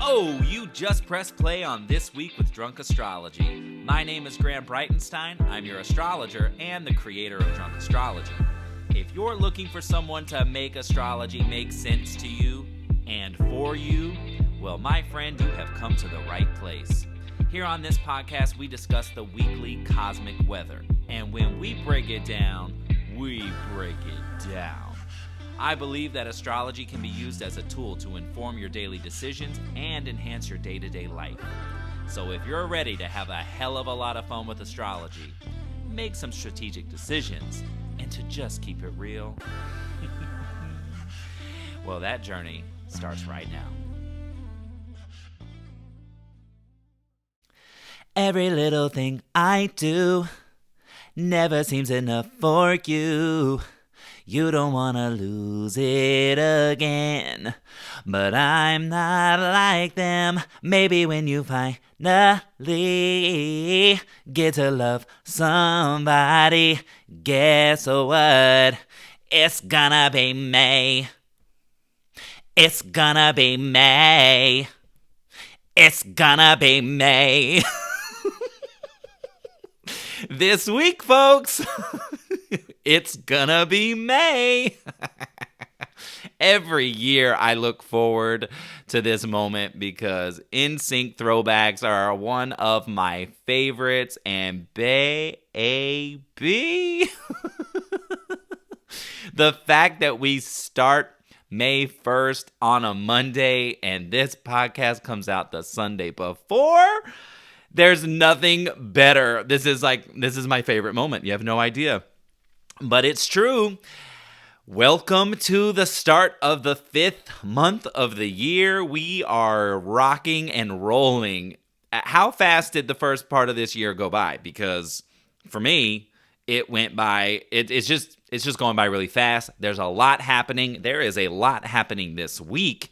Oh, you just pressed play on This Week with Drunk Astrology. My name is Breitenstein. I'm your astrologer and the creator of Drunk Astrology. If you're looking for someone to make astrology make sense to you and for you, well, my friend, you have come to the right place. Here on this podcast, we discuss the weekly cosmic weather. And when we break it down, we break it down. I believe that astrology can be used as a tool to inform your daily decisions and enhance your day-to-day life. So if you're ready to have a hell of a lot of fun with astrology, make some strategic decisions, and to just keep it real, well, that journey starts right now. Every little thing I do never seems enough for you. You don't want to lose it again, but I'm not like them. Maybe when you finally get to love somebody, guess what? It's gonna be May. It's gonna be May. It's gonna be May. This week, folks, it's gonna be May. Every year I look forward to this moment because NSYNC throwbacks are one of my favorites, and baby, the fact that we start May 1st on a Monday and this podcast comes out the Sunday before, there's nothing better. This is my favorite moment. You have no idea. But it's true. Welcome to the start of the 5th month of the year. We are rocking and rolling. How fast did the first part of this year go by? Because for me, it went by. It's just going by really fast. There's a lot happening. There is a lot happening this week.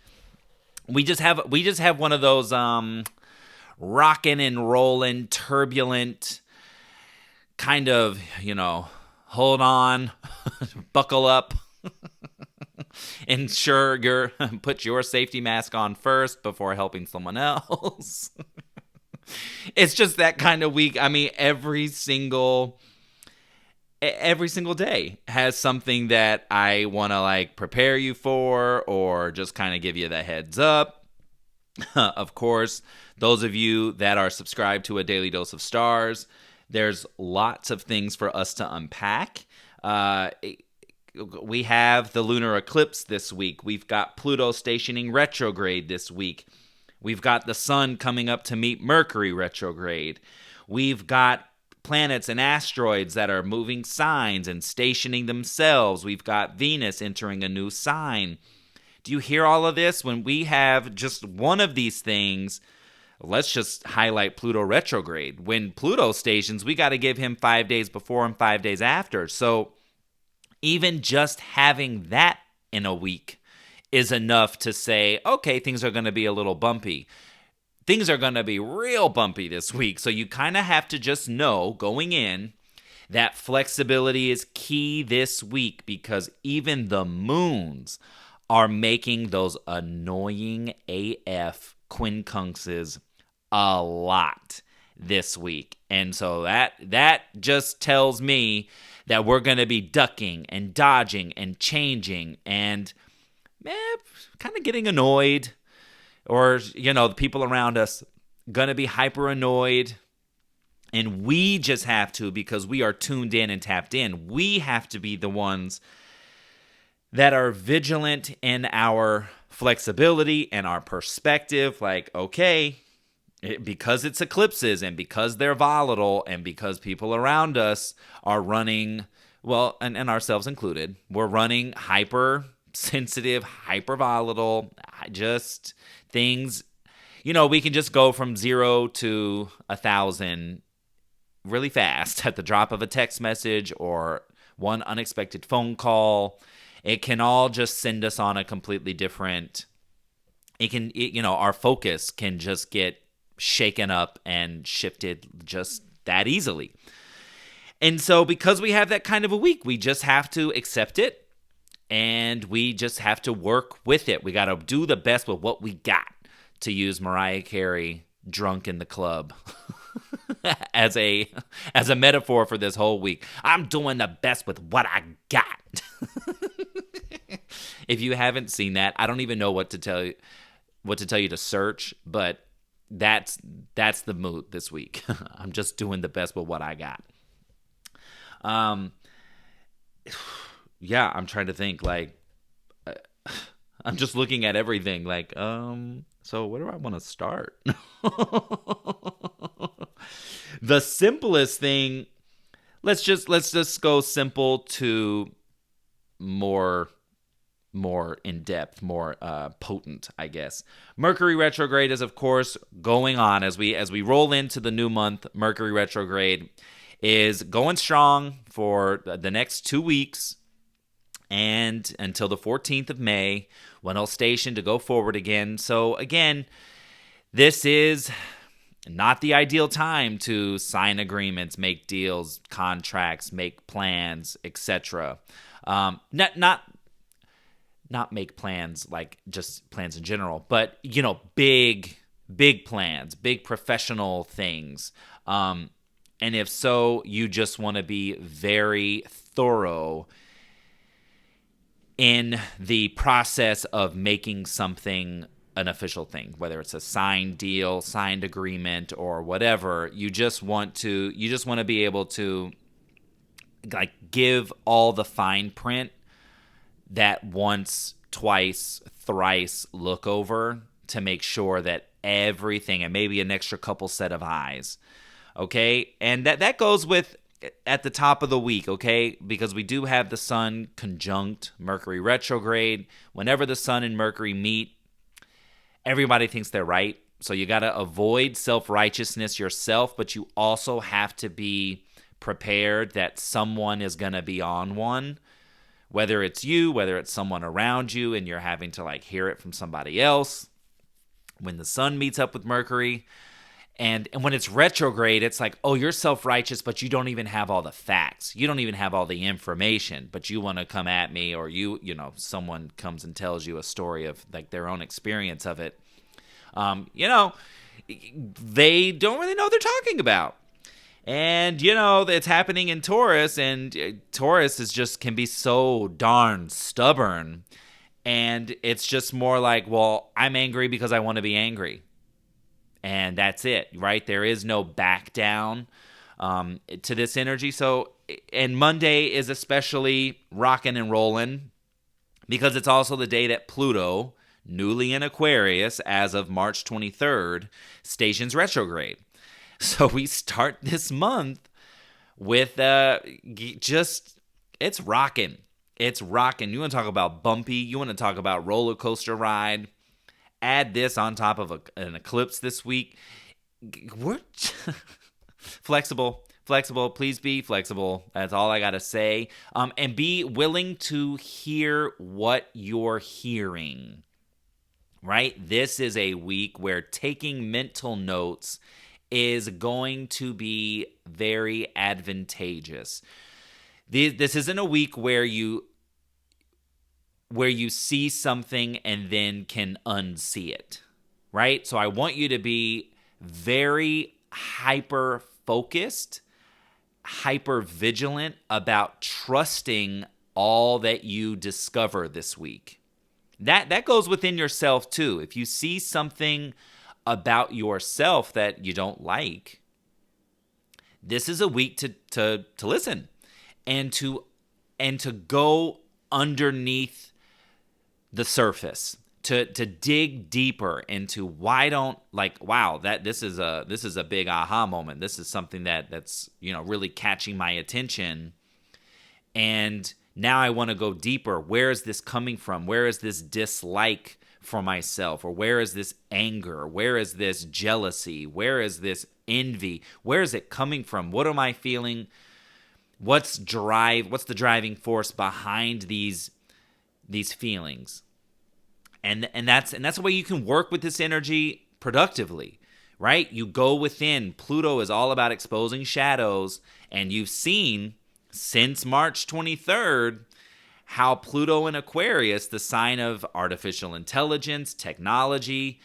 We just have one of those rockin' and rollin', turbulent, kind of, hold on, buckle up, ensure put your safety mask on first before helping someone else. It's just that kind of week. I mean, every single day has something that I want to prepare you for or just kind of give you the heads up. Of course, those of you that are subscribed to A Daily Dose of Stars, there's lots of things for us to unpack. We have the Lunar Eclipse this week. We've got Pluto stationing retrograde this week. We've got the Sun coming up to meet Mercury retrograde. We've got planets and asteroids that are moving signs and stationing themselves. We've got Venus entering a new sign. Do you hear all of this? When we have just one of these things, let's just highlight Pluto retrograde. When Pluto stations, we got to give him 5 days before and 5 days after. So even just having that in a week is enough to say, okay, things are going to be a little bumpy. Things are going to be real bumpy this week. So you kind of have to just know going in that flexibility is key this week because even the moons are making those annoying AF quincunxes a lot this week. And so that just tells me that we're going to be ducking and dodging and changing and kind of getting annoyed, or the people around us going to be hyper annoyed. And we just have to, because we are tuned in and tapped in, we have to be the ones that are vigilant in our flexibility and our perspective. Because it's eclipses and because they're volatile and because people around us are running, well, and ourselves included, we're running hyper-sensitive, hyper-volatile, just things. We can just go from 0 to 1,000 really fast at the drop of a text message or one unexpected phone call. It can all just send us on a completely different, our focus can just get shaken up and shifted just that easily. And so because we have that kind of a week, we just have to accept it and we just have to work with it. We got to do the best with what we got to use Mariah Carey "Drunk in the Club" as a metaphor for this whole week. I'm doing the best with what I got. If you haven't seen that, I don't even know what to tell you to search, but that's the mood this week. I'm just doing the best with what I got. Yeah, I'm trying to think, like, I'm just looking at everything like, so where do I want to start? The simplest thing, let's just go simple to more in depth, more potent, I guess. Mercury retrograde is, of course, going on as we roll into the new month. Mercury retrograde is going strong for the next 2 weeks and until the 14th of May, when it'll station to go forward again. So again, this is not the ideal time to sign agreements, make deals, contracts, make plans, etc. Not make plans like just plans in general, but big plans, big professional things. And if so, you just want to be very thorough in the process of making something an official thing, whether it's a signed deal, signed agreement, or whatever. You just want to be able to, like, give all the fine print that once, twice, thrice look over to make sure that everything, and maybe an extra couple set of eyes, okay? And that goes with at the top of the week, okay? Because we do have the Sun conjunct Mercury retrograde. Whenever the Sun and Mercury meet, everybody thinks they're right. So you got to avoid self-righteousness yourself, but you also have to be prepared that someone is going to be on one. Whether it's you, whether it's someone around you, and you're having to, like, hear it from somebody else. When the Sun meets up with Mercury, and when it's retrograde, it's like, oh, you're self-righteous, but you don't even have all the facts. You don't even have all the information, but you want to come at me, or someone comes and tells you a story of, like, their own experience of it. They don't really know what they're talking about. And, it's happening in Taurus, and Taurus can be so darn stubborn. And it's just more like, well, I'm angry because I want to be angry. And that's it, right? There is no back down to this energy. So, and Monday is especially rockin' and rollin' because it's also the day that Pluto, newly in Aquarius as of March 23rd, stations retrograde. So we start this month with it's rocking. It's rocking. You want to talk about bumpy? You want to talk about roller coaster ride? Add this on top of an eclipse this week. We're flexible. Please be flexible. That's all I got to say. And be willing to hear what you're hearing. Right? This is a week where taking mental notes is going to be very advantageous. This isn't a week where you see something and then can unsee it, right? So I want you to be very hyper-focused, hyper-vigilant about trusting all that you discover this week. That goes within yourself too. If you see something about yourself that you don't like, this is a week to listen and to go underneath the surface, to dig deeper into this is a big aha moment. This is something that's really catching my attention, and now I want to go deeper. Where is this coming from? Where is this dislike for myself? Or where is this anger? Where is this jealousy? Where is this envy? Where is it coming from? What am I feeling? What's the driving force behind these feelings? And that's the way you can work with this energy productively, right? You go within. Pluto is all about exposing shadows, and you've seen since March 23rd how Pluto in Aquarius, the sign of artificial intelligence, technology,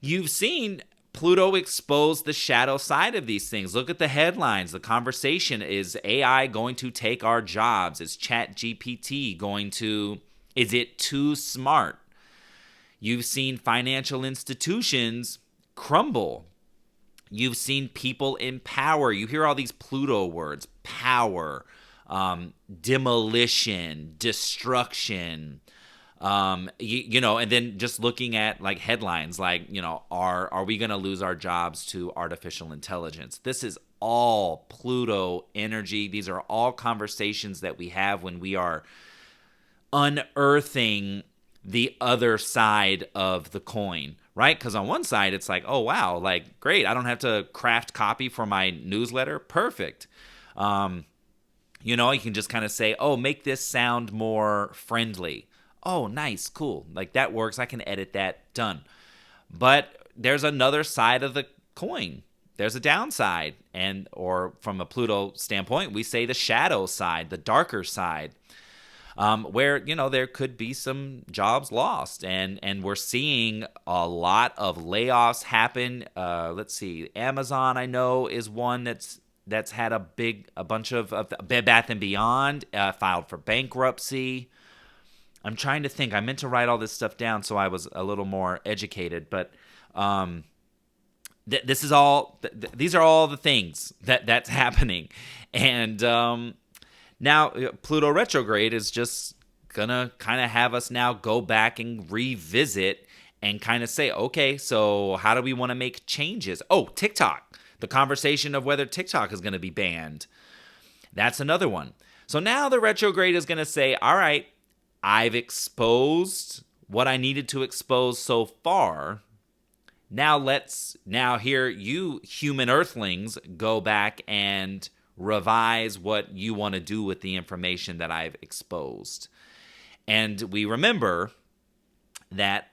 You've seen Pluto expose the shadow side of these things. Look at the headlines. The conversation is AI going to take our jobs? Is ChatGPT going to, is it too smart? You've seen financial institutions crumble. You've seen people in power. You hear all these Pluto words: power, demolition, destruction. And then just looking at like headlines, like, are we going to lose our jobs to artificial intelligence? This is all Pluto energy. These are all conversations that we have when we are unearthing the other side of the coin, right? Because on one side, it's like, oh, wow, like, great. I don't have to craft copy for my newsletter. Perfect. You can just kind of say, oh, make this sound more friendly. Oh, nice, cool. Like, that works. I can edit that. Done. But there's another side of the coin. There's a downside. Or from a Pluto standpoint, we say the shadow side, the darker side, where, there could be some jobs lost. And we're seeing a lot of layoffs happen. Let's see. Amazon, I know, is one that's had a bunch of Bed Bath & Beyond filed for bankruptcy. I'm trying to think. I meant to write all this stuff down so I was a little more educated, but this is all. These are all the things that's happening, and now Pluto retrograde is just gonna kind of have us now go back and revisit and kind of say, okay, so how do we want to make changes? Oh, TikTok. The conversation of whether TikTok is going to be banned. That's another one. So now the retrograde is going to say, all right, I've exposed what I needed to expose so far. Now here you human earthlings go back and revise what you want to do with the information that I've exposed. And we remember that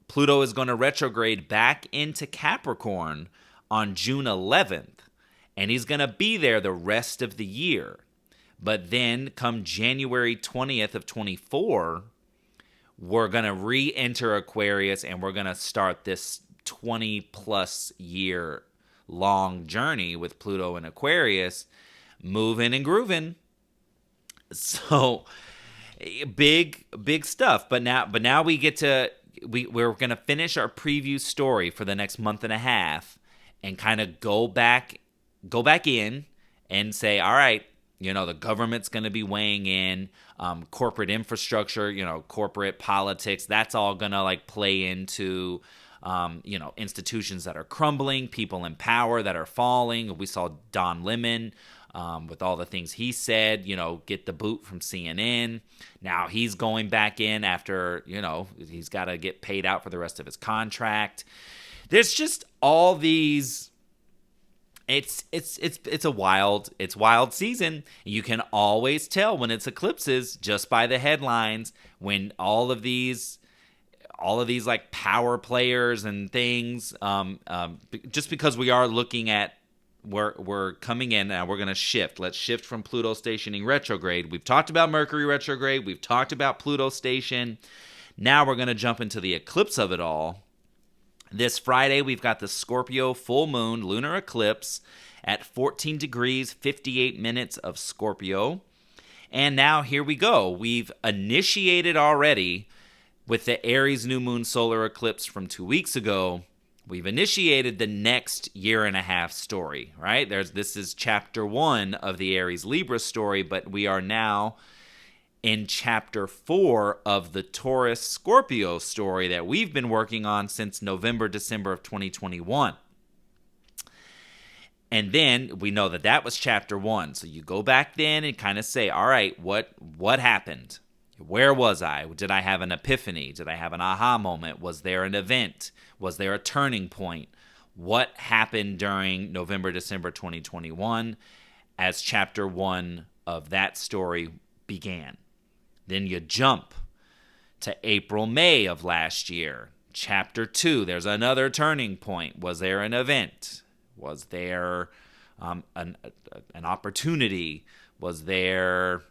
Pluto is going to retrograde back into Capricorn on June 11th, and he's going to be there the rest of the year. But then come January 20th of 24, we're going to re-enter Aquarius, and we're going to start this 20-plus year long journey with Pluto and Aquarius, moving and grooving. So big stuff. But now we get to we're going to finish our preview story for the next month and a half and kind of go back in and say, all right, the government's going to be weighing in, corporate infrastructure, corporate politics, that's all going to like play into, institutions that are crumbling, people in power that are falling. We saw Don Lemon with all the things he said, get the boot from CNN. Now he's going back in after, he's got to get paid out for the rest of his contract. There's just all these. It's a wild season. You can always tell when it's eclipses just by the headlines, when all of these like power players and things, just because we are looking at we're coming in now. We're going to shift. Let's shift from Pluto stationing retrograde. We've talked about Mercury retrograde. We've talked about Pluto station. Now we're going to jump into the eclipse of it all. This Friday, we've got the Scorpio full moon lunar eclipse at 14 degrees, 58 minutes of Scorpio. And now here we go. We've initiated already with the Aries new moon solar eclipse from 2 weeks ago. We've initiated the next year and a half story, right? This is chapter 1 of the Aries Libra story, but we are now in chapter 4 of the Taurus Scorpio story that we've been working on since November, December of 2021. And then we know that was chapter 1. So you go back then and kind of say, all right, what happened? Where was I? Did I have an epiphany? Did I have an aha moment? Was there an event? Was there a turning point? What happened during November, December 2021 as chapter 1 of that story began? Then you jump to April, May of last year. Chapter 2, there's another turning point. Was there an event? Was there an opportunity? Was there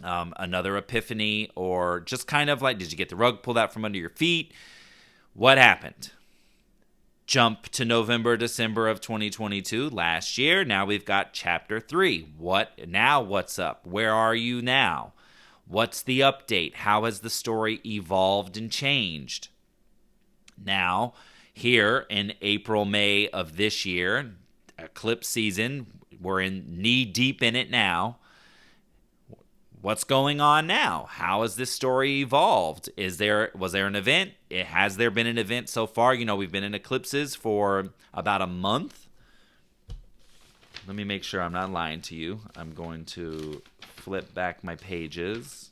another epiphany? Or just kind of like, did you get the rug pulled out from under your feet? What happened? Jump to November, December of 2022, last year. Now we've got chapter 3. What's up? Where are you now? What's the update? How has the story evolved and changed? Now, here in April, May of this year, eclipse season, we're in knee deep in it now. What's going on now? How has this story evolved? Was there an event? Has there been an event so far? We've been in eclipses for about a month. Let me make sure I'm not lying to you. I'm going to flip back my pages.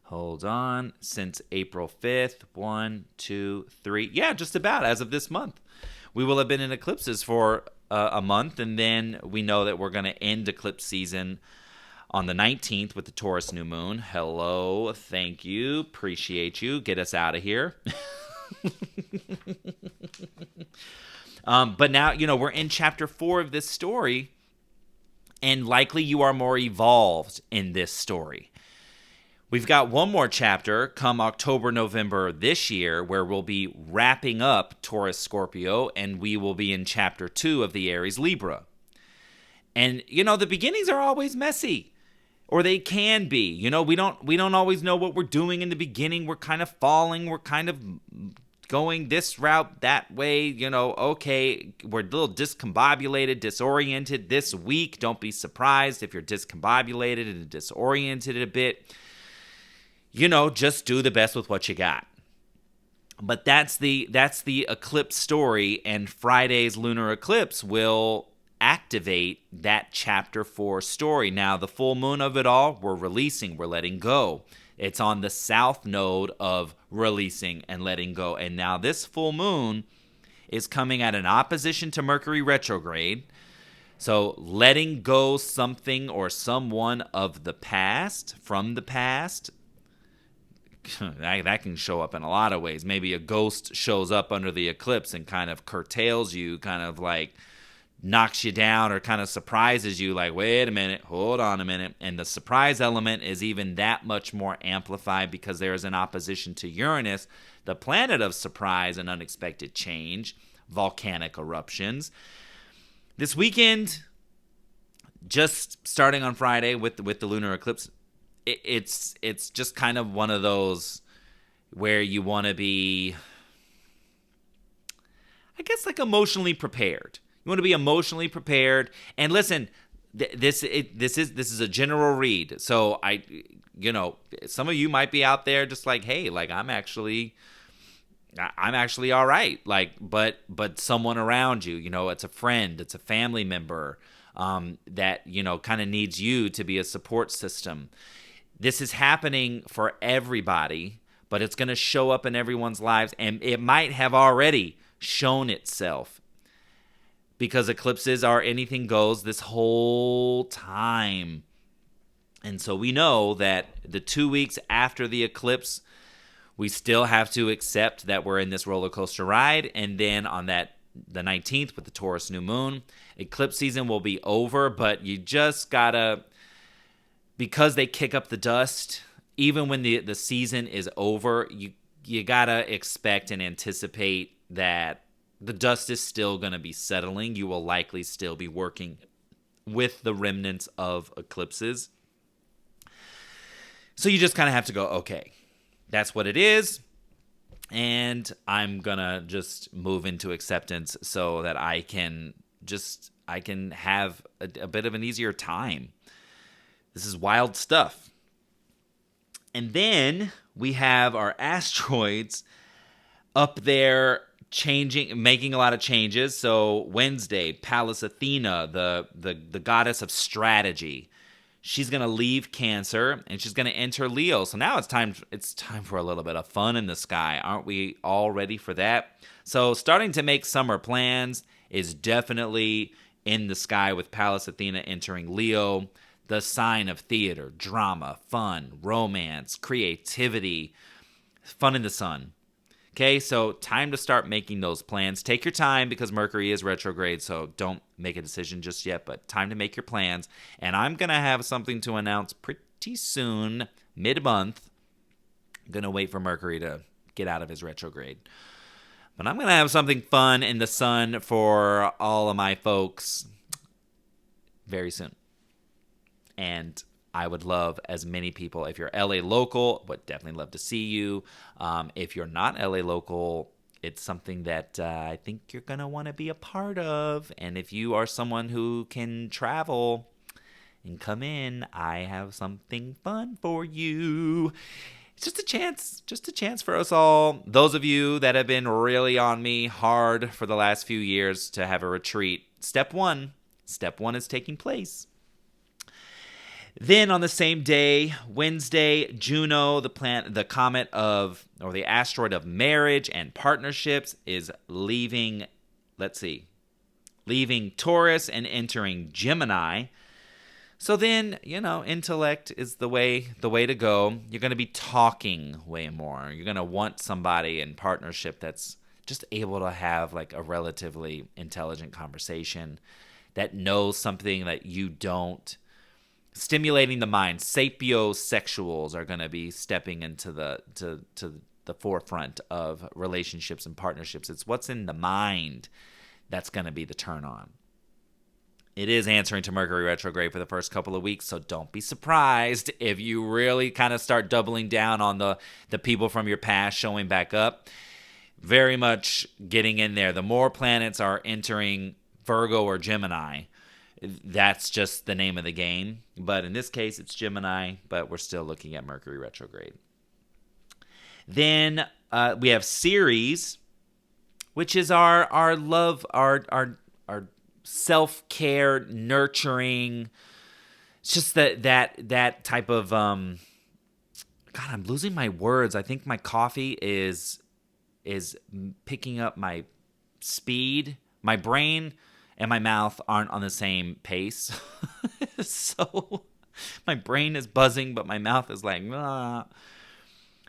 Hold on. Since April 5th, 1, 2, 3. Yeah, just about as of this month. We will have been in eclipses for a month, and then we know that we're going to end eclipse season on the 19th with the Taurus new moon. Hello, thank you, appreciate you. Get us out of here. But now, we're in chapter 4 of this story, and likely you are more evolved in this story. We've got one more chapter come October, November this year, where we'll be wrapping up Taurus, Scorpio, and we will be in chapter 2 of the Aries, Libra. And, the beginnings are always messy, or they can be. We don't always know what we're doing in the beginning. We're kind of falling. We're kind of going this route, that way. Okay, we're a little discombobulated, disoriented this week. Don't be surprised if you're discombobulated and disoriented a bit. Just do the best with what you got. But that's the eclipse story, and Friday's lunar eclipse will activate that chapter 4 story. Now, the full moon of it all, we're releasing, we're letting go. It's on the south node of releasing and letting go. And now this full moon is coming at an opposition to Mercury retrograde. So letting go something or someone of the past, from the past, that can show up in a lot of ways. Maybe a ghost shows up under the eclipse and kind of curtails you, kind of like knocks you down or kind of surprises you, like, wait a minute, hold on a minute. And the surprise element is even that much more amplified because there is an opposition to Uranus, the planet of surprise and unexpected change, volcanic eruptions. This weekend, just starting on Friday with the lunar eclipse, it's just kind of one of those where you want to be, I guess, like emotionally prepared. You want to be emotionally prepared. And listen, this is a general read. So some of you might be out there just like, hey, like I'm actually all right. Like, but someone around you, it's a friend, it's a family member that kind of needs you to be a support system. This is happening for everybody, but it's going to show up in everyone's lives, and it might have already shown itself because eclipses are anything goes this whole time. And so we know that the 2 weeks after the eclipse, we still have to accept that we're in this roller coaster ride, and then on the 19th with the Taurus new moon, eclipse season will be over, but you just gotta, because they kick up the dust, even when the season is over, you gotta expect and anticipate that the dust is still going to be settling. You will likely still be working with the remnants of eclipses. So you just kind of have to go, okay, that's what it is. And I'm going to just move into acceptance so that I can have a bit of an easier time. This is wild stuff. And then we have our asteroids up there making a lot of changes. So Wednesday, Pallas Athena, the goddess of strategy, she's going to leave Cancer and she's going to enter Leo. So now it's time for a little bit of fun in the sky. Aren't we all ready for that? So starting to make summer plans is definitely in the sky with Pallas Athena entering Leo, the sign of theater, drama, fun, romance, creativity, fun in the sun. Okay, so time to start making those plans. Take your time because Mercury is retrograde, so don't make a decision just yet, but time to make your plans. And I'm going to have something to announce pretty soon, mid-month. I'm going to wait for Mercury to get out of his retrograde. But I'm going to have something fun in the sun for all of my folks very soon. And I would love as many people. If you're LA local, would definitely love to see you. If you're not LA local, it's something that I think you're going to want to be a part of. And if you are someone who can travel and come in, I have something fun for you. It's just a chance for us all. Those of you that have been really on me hard for the last few years to have a retreat. Step one is taking place. Then on the same day, Wednesday, Juno, the comet of, or the asteroid of marriage and partnerships, is leaving Taurus and entering Gemini. So then, intellect is the way to go. You're going to be talking way more. You're going to want somebody in partnership that's just able to have like a relatively intelligent conversation, that knows something that you don't. Stimulating the mind. Sapiosexuals are going to be stepping into the forefront of relationships and partnerships. It's what's in the mind that's going to be the turn on. It is answering to Mercury retrograde for the first couple of weeks, so don't be surprised if you really kind of start doubling down on the people from your past showing back up. Very much getting in there. The more planets are entering Virgo or Gemini, that's just the name of the game. But in this case, it's Gemini, but we're still looking at Mercury retrograde. Then we have Ceres, which is our love, our self-care, nurturing. It's just that type of God, I'm losing my words. I think my coffee is picking up my speed. My brain and my mouth aren't on the same pace. So my brain is buzzing, but my mouth is like, ah.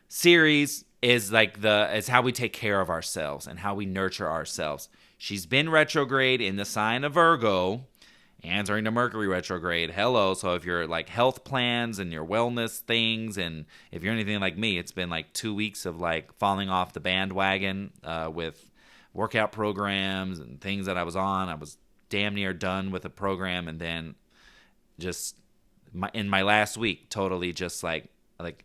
Ceres is is how we take care of ourselves and how we nurture ourselves. She's been retrograde in the sign of Virgo, answering to Mercury retrograde. Hello. So if you're like health plans and your wellness things, and if you're anything like me, it's been like 2 weeks of like falling off the bandwagon with workout programs and things that I was on. I was damn near done with a program, and then just in my last week, totally just like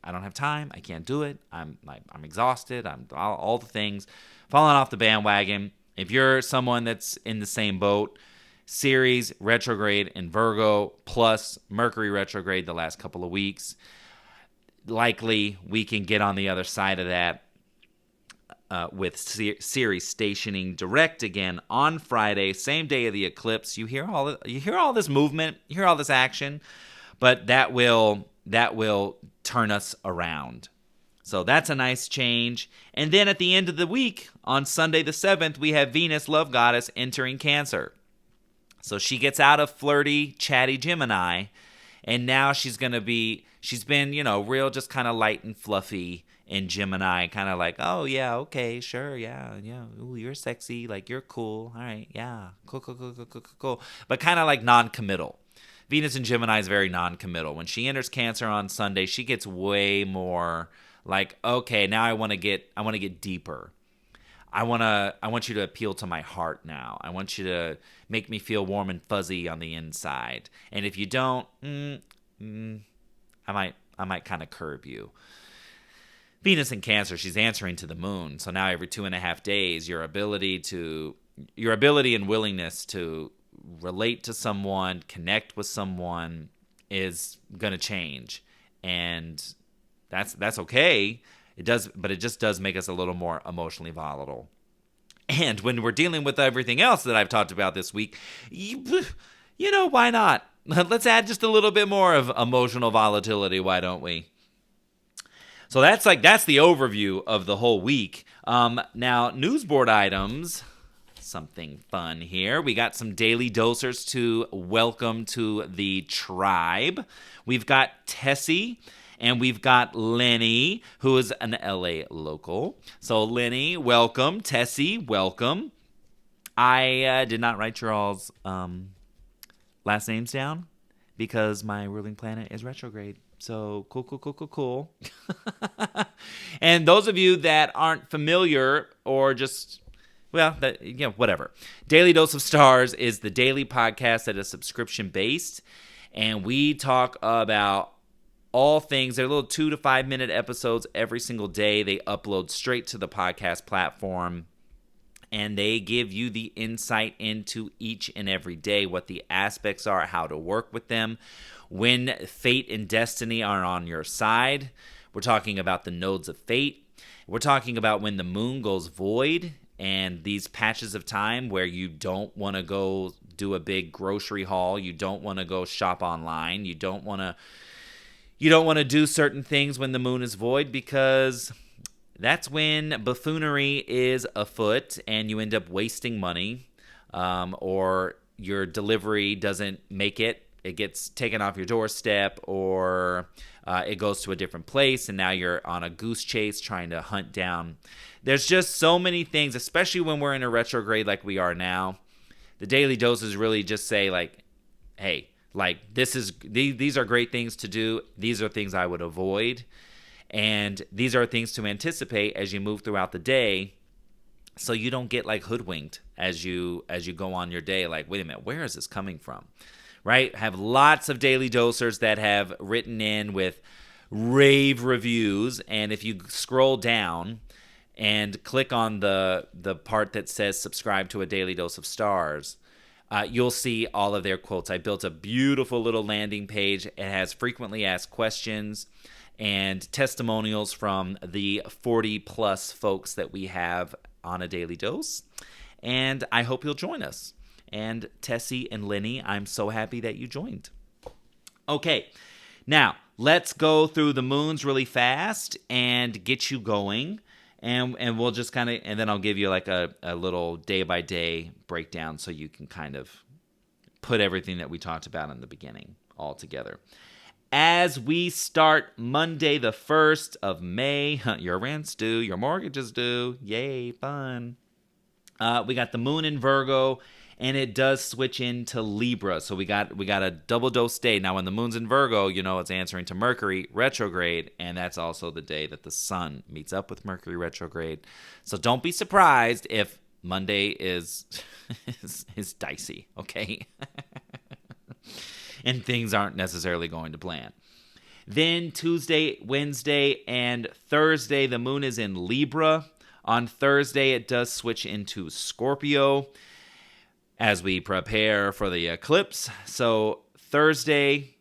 I don't have time. I can't do it. I'm exhausted. I'm all the things, falling off the bandwagon. If you're someone that's in the same boat, Ceres retrograde in Virgo plus Mercury retrograde the last couple of weeks, likely we can get on the other side of that with Ceres stationing direct again on Friday, same day of the eclipse. You hear all this movement, you hear all this action, but that will turn us around. So that's a nice change. And then at the end of the week, on Sunday the 7th, we have Venus, love goddess, entering Cancer. So she gets out of flirty, chatty Gemini, and now she's been, real just kind of light and fluffy in Gemini, kind of like, oh, yeah, okay, sure, yeah, ooh, you're sexy, like, you're cool, all right, yeah, cool. But kind of like non-committal. Venus in Gemini is very non-committal. When she enters Cancer on Sunday, she gets way more like, okay, now I want to get deeper. I want you to appeal to my heart now. I want you to make me feel warm and fuzzy on the inside. And if you don't, I might kind of curb you. Venus in Cancer, she's answering to the moon. So now every 2.5 days, your ability and willingness to relate to someone, connect with someone is going to change. And that's okay. But it just does make us a little more emotionally volatile. And when we're dealing with everything else that I've talked about this week, why not? Let's add just a little bit more of emotional volatility, why don't we? So that's the overview of the whole week. Now, newsboard items, something fun here. We got some daily dosers to welcome to the tribe. We've got Tessie. And we've got Lenny, who is an LA local. So Lenny, welcome. Tessie, welcome. I did not write your all's last names down because my ruling planet is retrograde. So cool. And those of you that aren't familiar or just Well, whatever. Daily Dose of Stars is the daily podcast that is subscription-based, and we talk about all things. They're little 2 to 5 minute episodes every single day. They upload straight to the podcast platform, and they give you the insight into each and every day, what the aspects are, how to work with them, when fate and destiny are on your side. We're talking about the nodes of fate. We're talking about when the moon goes void, and these patches of time where you don't want to go do a big grocery haul, you don't want to go shop online, you don't want to do certain things when the moon is void, because that's when buffoonery is afoot and you end up wasting money, or your delivery doesn't make it. It gets taken off your doorstep, or it goes to a different place, and now you're on a goose chase trying to hunt down. There's just so many things, especially when we're in a retrograde like we are now. The daily doses really just say, like, hey, like, these are great things to do. These are things I would avoid. And these are things to anticipate as you move throughout the day, so you don't get like hoodwinked as you go on your day. Like, wait a minute, where is this coming from? Right? Have lots of daily dosers that have written in with rave reviews, and if you scroll down and click on the part that says subscribe to a daily dose of stars, you'll see all of their quotes. I built a beautiful little landing page. It has frequently asked questions and testimonials from the 40 plus folks that we have on a daily dose. And I hope you'll join us. And Tessie and Lenny, I'm so happy that you joined. Okay, now let's go through the moons really fast and get you going. And we'll just kind of, and then I'll give you like a little day-by-day breakdown so you can kind of put everything that we talked about in the beginning all together. As we start Monday, the 1st of May, your rent's due, your mortgage is due, yay, fun. We got the moon in Virgo, and it does switch into Libra. So we got a double dose day. Now, when the moon's in Virgo, you know it's answering to Mercury retrograde, and that's also the day that the sun meets up with Mercury retrograde. So don't be surprised if Monday is dicey, okay? And things aren't necessarily going to plan. Then Tuesday, Wednesday, and Thursday, the moon is in Libra. On Thursday, it does switch into Scorpio as we prepare for the eclipse. So Thursday,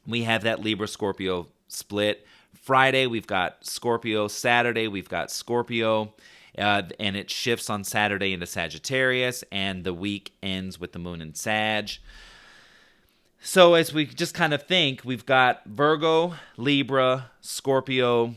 we have that Libra-Scorpio split. Friday, we've got Scorpio. Saturday, we've got Scorpio. And it shifts on Saturday into Sagittarius, and the week ends with the moon in Sag. So as we just kind of think, we've got Virgo, Libra, Scorpio,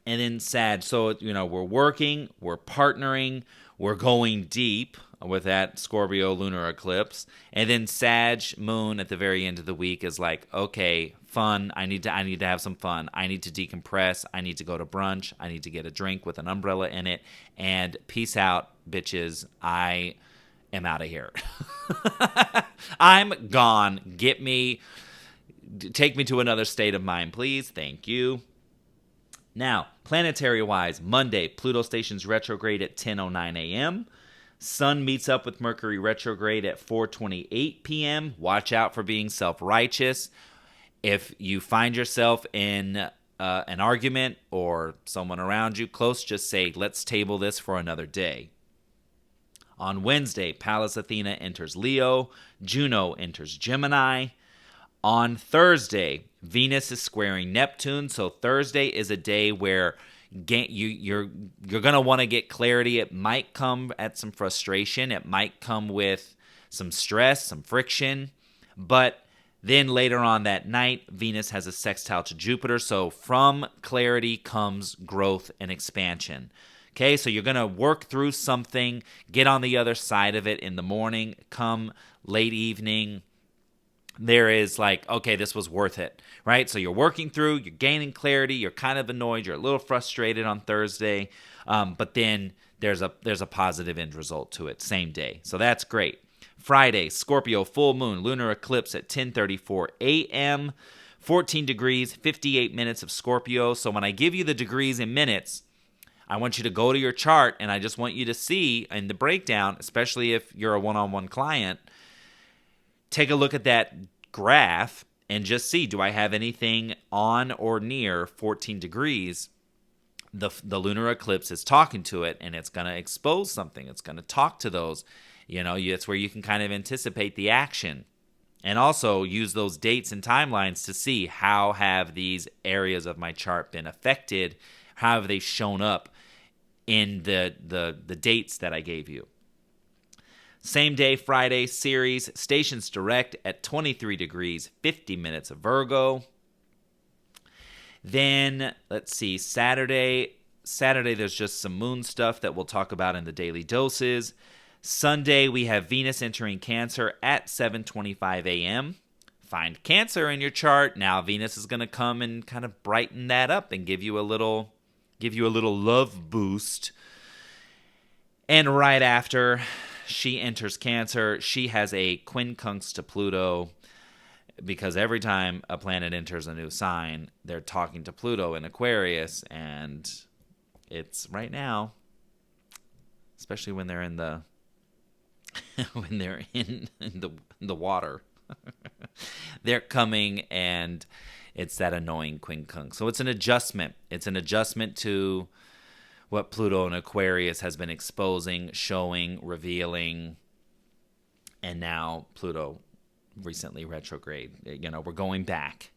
and then Sag. So, we're working, we're partnering, we're going deep with that Scorpio lunar eclipse. And then Sag moon at the very end of the week is like, okay, fun. I need to have some fun. I need to decompress. I need to go to brunch. I need to get a drink with an umbrella in it. And peace out, bitches. I am out of here. I'm gone. Take me to another state of mind, please. Thank you. Now, planetary-wise, Monday, Pluto stations retrograde at 10:09 a.m. Sun meets up with Mercury retrograde at 4:28 p.m. Watch out for being self-righteous. If you find yourself in an argument or someone around you close, just say, let's table this for another day. On Wednesday, Pallas Athena enters Leo. Juno enters Gemini. On Thursday, Venus is squaring Neptune. So Thursday is a day where you're going to want to get clarity. It might come at some frustration. It might come with some stress, some friction. But then later on that night, Venus has a sextile to Jupiter. So from clarity comes growth and expansion. Okay, so you're going to work through something, get on the other side of it in the morning, come late evening. There is like, okay, this was worth it, right? So you're working through, you're gaining clarity, you're kind of annoyed, you're a little frustrated on Thursday, but then there's a positive end result to it, same day. So that's great. Friday, Scorpio full moon, lunar eclipse at 10:34 a.m., 14 degrees, 58 minutes of Scorpio. So when I give you the degrees in minutes, I want you to go to your chart, and I just want you to see in the breakdown, especially if you're a one-on-one client, take a look at that graph and just see, do I have anything on or near 14 degrees? The lunar eclipse is talking to it, and it's going to expose something. It's going to talk to those. It's where you can kind of anticipate the action. And also use those dates and timelines to see how have these areas of my chart been affected, how have they shown up in the dates that I gave you. Same day Friday series, stations direct at 23 degrees, 50 minutes of Virgo. Then, let's see, Saturday, there's just some moon stuff that we'll talk about in the daily doses. Sunday, we have Venus entering Cancer at 7:25 a.m. Find Cancer in your chart. Now, Venus is going to come and kind of brighten that up and give you a little love boost. And right after she enters Cancer, she has a quincunx to Pluto, because every time a planet enters a new sign, they're talking to Pluto in Aquarius, and it's right now, especially when they're in the the water, they're coming, and it's that annoying quincunx. So it's an adjustment. It's an adjustment to what Pluto and Aquarius has been exposing, showing, revealing, and now Pluto recently retrograde. We're going back.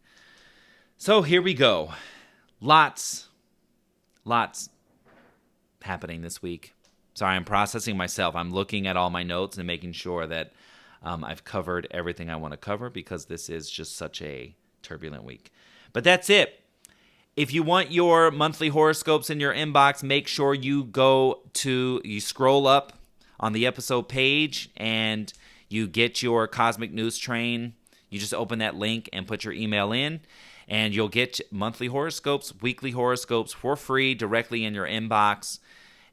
So here we go. Lots happening this week. Sorry, I'm processing myself. I'm looking at all my notes and making sure that I've covered everything I want to cover, because this is just such a turbulent week. But that's it. If you want your monthly horoscopes in your inbox, make sure you scroll up on the episode page and you get your Cosmic News Train. You just open that link and put your email in, and you'll get monthly horoscopes, weekly horoscopes for free directly in your inbox.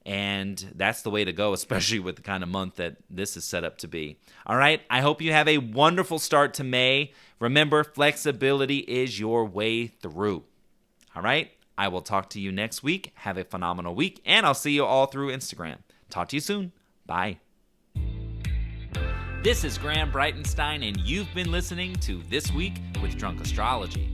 And that's the way to go, especially with the kind of month that this is set up to be. All right, I hope you have a wonderful start to May. Remember, flexibility is your way through. All right, I will talk to you next week. Have a phenomenal week, and I'll see you all through Instagram. Talk to you soon. Bye. This is Graham Breitenstein, and you've been listening to This Week with Drunk Astrology.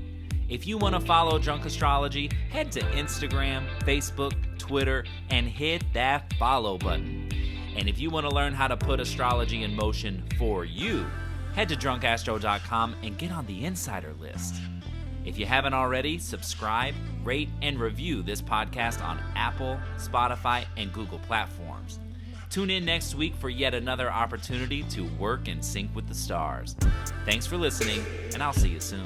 If you want to follow Drunk Astrology, head to Instagram, Facebook, Twitter, and hit that follow button. And if you want to learn how to put astrology in motion for you, head to drunkastro.com and get on the insider list. If you haven't already, subscribe, rate, and review this podcast on Apple, Spotify, and Google platforms. Tune in next week for yet another opportunity to work in sync with the stars. Thanks for listening, and I'll see you soon.